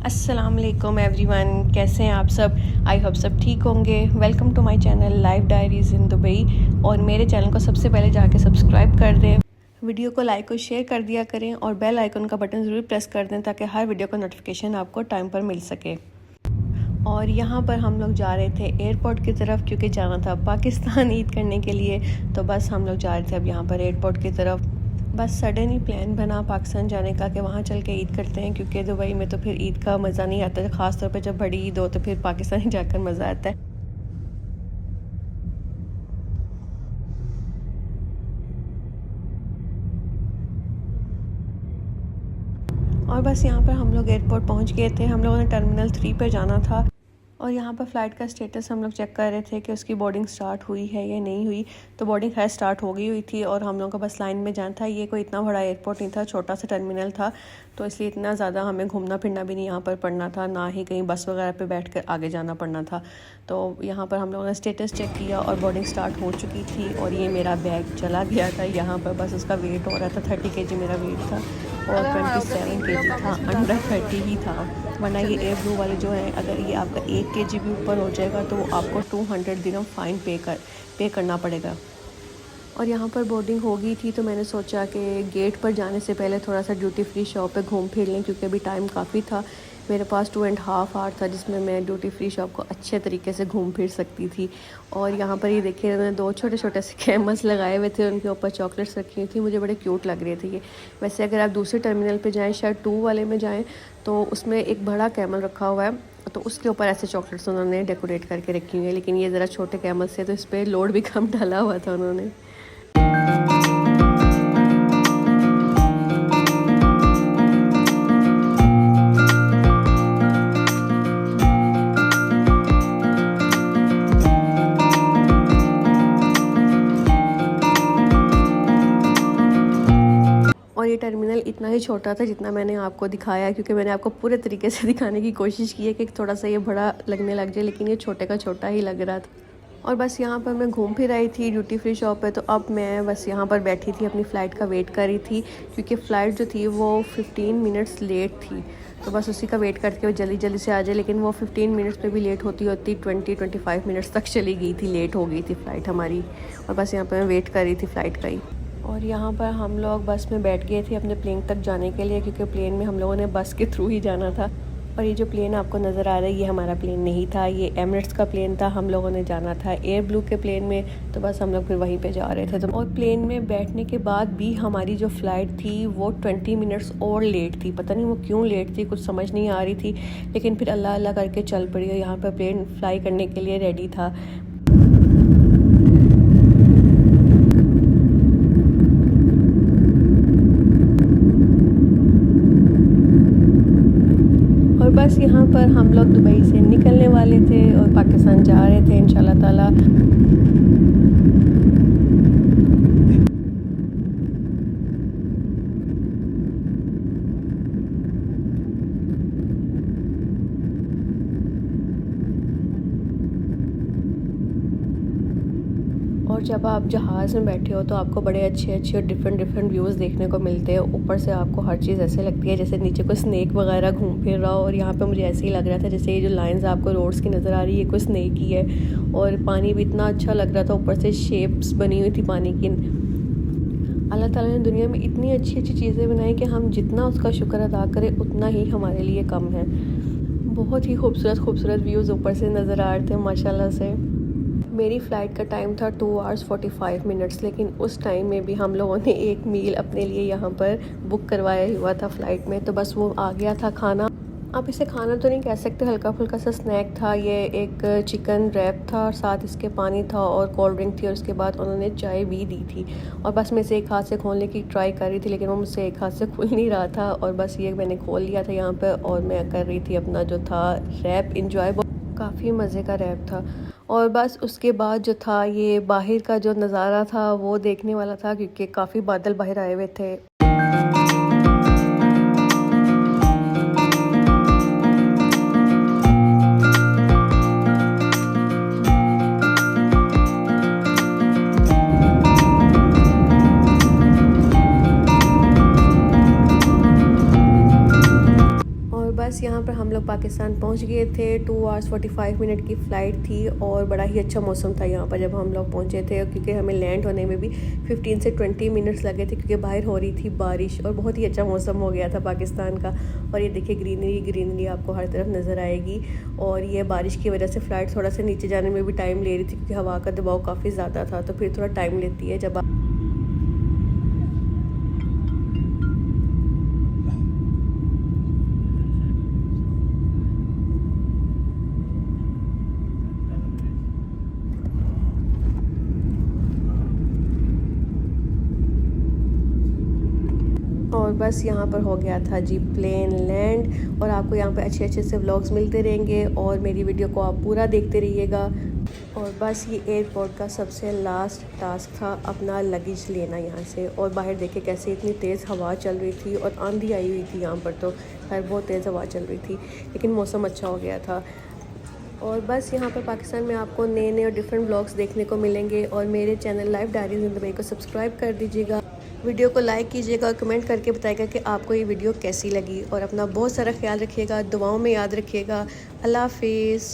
अस्सलाम वालेकुम एवरीवन, कैसे हैं आप सब। आई होप सब ठीक होंगे। Welcome to my channel life diaries in Dubai. और मेरे चैनल को सबसे पहले जाके सब्सक्राइब कर दें, वीडियो को लाइक और शेयर कर दिया करें और बेल आइकन का बटन ज़रूर प्रेस कर दें ताकि हर वीडियो का नोटिफिकेशन आपको टाइम पर मिल सके। और यहाँ पर हम लोग जा रहे थे एयरपोर्ट की तरफ क्योंकि जाना था पाकिस्तान ईद करने के लिए। तो बस हम लोग जा रहे थे अब यहाँ पर एयरपोर्ट की तरफ। बस सडन ही प्लान बना पाकिस्तान जाने का कि वहाँ चल के ईद करते हैं, क्योंकि दुबई में तो फिर ईद का मज़ा नहीं आता। ख़ास तौर पे जब बड़ी ईद हो तो फिर पाकिस्तान ही जाकर मज़ा आता है। और बस यहाँ पर हम लोग एयरपोर्ट पहुँच गए थे। हम लोगों ने टर्मिनल 3 पर जाना था और यहाँ पर फ़्लाइट का स्टेटस हम लोग चेक कर रहे थे कि उसकी बोर्डिंग स्टार्ट हुई है या नहीं हुई। तो बोर्डिंग खैर स्टार्ट हो गई हुई थी और हम लोगों का बस लाइन में जाना था। ये कोई इतना बड़ा एयरपोर्ट नहीं था, छोटा सा टर्मिनल था, तो इसलिए इतना ज़्यादा हमें घूमना फिरना भी नहीं यहाँ पर पड़ना था, ना ही कहीं बस वगैरह पे बैठ कर आगे जाना पड़ना था। तो यहाँ पर हम लोगों ने स्टेटस चेक किया और बोर्डिंग स्टार्ट हो चुकी थी। और ये मेरा बैग चला गया था यहाँ पर, बस उसका वेट हो रहा था। 30 kg मेरा वेट था और 27 kg था, अंडर 30 ही था। वरना ये एयर ब्लू वाले जो हैं, अगर ये आपका 1 kg भी ऊपर हो जाएगा तो आपको 200 दिरहम फ़ाइन पे करना पड़ेगा। और यहाँ पर बोर्डिंग हो गई थी तो मैंने सोचा कि गेट पर जाने से पहले थोड़ा सा ड्यूटी फ्री शॉप पे घूम फिर लें, क्योंकि अभी टाइम काफ़ी था। मेरे पास 2.5 आवर था जिसमें मैं ड्यूटी फ्री शॉप को अच्छे तरीके से घूम फिर सकती थी। और यहाँ पर ये देखिए, उन्होंने 2 छोटे छोटे से कैमल्स लगाए हुए थे, उनके ऊपर चॉकलेट्स रखी हुई थी। मुझे बड़े क्यूट लग रहे थे ये। वैसे अगर आप दूसरे टर्मिनल पे जाएँ, शायद 2 वाले में जाएँ, तो उसमें एक बड़ा कैमल रखा हुआ है, तो उसके ऊपर ऐसे चॉकलेट्स उन्होंने डेकोरेट करके रखी हुई है। लेकिन ये ज़रा छोटे कैमल्स थे तो इस पर लोड भी कम डाला हुआ था उन्होंने। और ये टर्मिनल इतना ही छोटा था जितना मैंने आपको दिखाया, क्योंकि मैंने आपको पूरे तरीके से दिखाने की कोशिश की है कि थोड़ा सा ये बड़ा लगने लग जाए, लेकिन ये छोटे का छोटा ही लग रहा था। और बस यहाँ पर मैं घूम फिर आई थी ड्यूटी फ्री शॉप पे। तो अब मैं बस यहाँ पर बैठी थी, अपनी फ़्लाइट का वेट कर रही थी, क्योंकि फ़्लाइट जो थी वो 15 मिनट्स लेट थी। तो बस उसी का वेट करके वो जल्दी जल्दी से आ जाए, लेकिन वो 15 मिनट्स पे भी लेट होती होती 20-25 मिनट्स तक चली गई थी, लेट हो गई थी फ़्लाइट हमारी। और बस यहाँ पर मैं वेट कर रही थी फ़्लाइट का ही। और यहाँ पर हम लोग बस में बैठ गए थे अपने प्लेन तक जाने के लिए, क्योंकि प्लेन में हम लोगों ने बस के थ्रू ही जाना था। और ये जो प्लेन आपको नज़र आ रहा है, ये हमारा प्लेन नहीं था, ये एमिरेट्स का प्लेन था। हम लोगों ने जाना था एयर ब्लू के प्लेन में, तो बस हम लोग फिर वहीं पे जा रहे थे। तो और प्लेन में बैठने के बाद भी हमारी जो फ़्लाइट थी वो 20 मिनट्स और लेट थी। पता नहीं वो क्यों लेट थी, कुछ समझ नहीं आ रही थी, लेकिन फिर अल्लाह अल्लाह करके चल पड़ी और यहाँ पर प्लेन फ्लाई करने के लिए रेडी था। और बस यहाँ पर हम लोग दुबई से निकलने वाले थे और पाकिस्तान जा रहे थे इंशाल्लाह ताला। और जब आप जहाज़ में बैठे हो तो आपको बड़े अच्छे अच्छे डिफरेंट डिफरेंट व्यूज़ देखने को मिलते हैं। ऊपर से आपको हर चीज़ ऐसे लगती है जैसे नीचे कोई स्नैक वगैरह घूम फिर रहा हो। और यहाँ पे मुझे ऐसे ही लग रहा था जैसे ये जो लाइंस आपको रोड्स की नज़र आ रही है, कोई स्नैक ही है। और पानी भी इतना अच्छा लग रहा था, ऊपर से शेप्स बनी हुई थी पानी की। अल्लाह ताला ने दुनिया में इतनी अच्छी अच्छी चीज़ें बनाई कि हम जितना उसका शुक्र अदा करें उतना ही हमारे लिए कम है। बहुत ही खूबसूरत खूबसूरत व्यूज़ ऊपर से नज़र आ रहे थे माशाल्लाह से। मेरी फ़्लाइट का टाइम था 2 आवर्स 45 मिनट्स, लेकिन उस टाइम में भी हम लोगों ने एक मील अपने लिए यहाँ पर बुक करवाया हुआ था फ़्लाइट में। तो बस वो आ गया था खाना। आप इसे खाना तो नहीं कह सकते, हल्का फुल्का सा स्नैक था। ये एक चिकन रैप था और साथ इसके पानी था और कोल्ड ड्रिंक थी, और उसके बाद उन्होंने चाय भी दी थी। और बस मैं इसे एक हाथ से खोलने की ट्राई कर रही थी, लेकिन वो मुझसे एक हाथ से खुल नहीं रहा था। और बस ये मैंने खोल लिया था यहाँ पर और मैं कर रही थी अपना जो था रैप इंजॉय। काफ़ी मज़े का रैप था। और बस उसके बाद जो था ये बाहर का जो नज़ारा था वो देखने वाला था, क्योंकि काफ़ी बादल बाहर आए हुए थे। बस यहाँ पर हम लोग पाकिस्तान पहुंच गए थे। 2 आवर्स 45 मिनट की फ़्लाइट थी और बड़ा ही अच्छा मौसम था यहाँ पर जब हम लोग पहुंचे थे, क्योंकि हमें लैंड होने में भी 15 से 20 मिनट्स लगे थे, क्योंकि बाहर हो रही थी बारिश और बहुत ही अच्छा मौसम हो गया था पाकिस्तान का। और ये देखिए ग्रीनरी ग्रीनरी आपको हर तरफ नज़र आएगी। और ये बारिश की वजह से फ़्लाइट थोड़ा सा नीचे जाने में भी टाइम ले रही थी, क्योंकि हवा का दबाव काफ़ी ज़्यादा था, तो फिर थोड़ा टाइम लेती है जब आप। और बस यहाँ पर हो गया था जी प्लेन लैंड। और आपको यहाँ पे अच्छे अच्छे से व्लॉग्स मिलते रहेंगे और मेरी वीडियो को आप पूरा देखते रहिएगा। और बस ये एयरपोर्ट का सबसे लास्ट टास्क था अपना लगेज लेना यहाँ से। और बाहर देखे कैसे इतनी तेज़ हवा चल रही थी और आंधी आई हुई थी यहाँ पर, तो खैर बहुत तेज़ हवा चल रही थी, लेकिन मौसम अच्छा हो गया था। और बस यहाँ पर पाकिस्तान में आपको नए नए और डिफरेंट ब्लॉग्स देखने को मिलेंगे। और मेरे channel life diaries in Dubai को सब्सक्राइब कर दीजिएगा, वीडियो को लाइक कीजिएगा और कमेंट करके बताइएगा कि आपको ये वीडियो कैसी लगी। और अपना बहुत सारा ख्याल रखिएगा, दुआओं में याद रखिएगा। अल्लाह हाफिज़।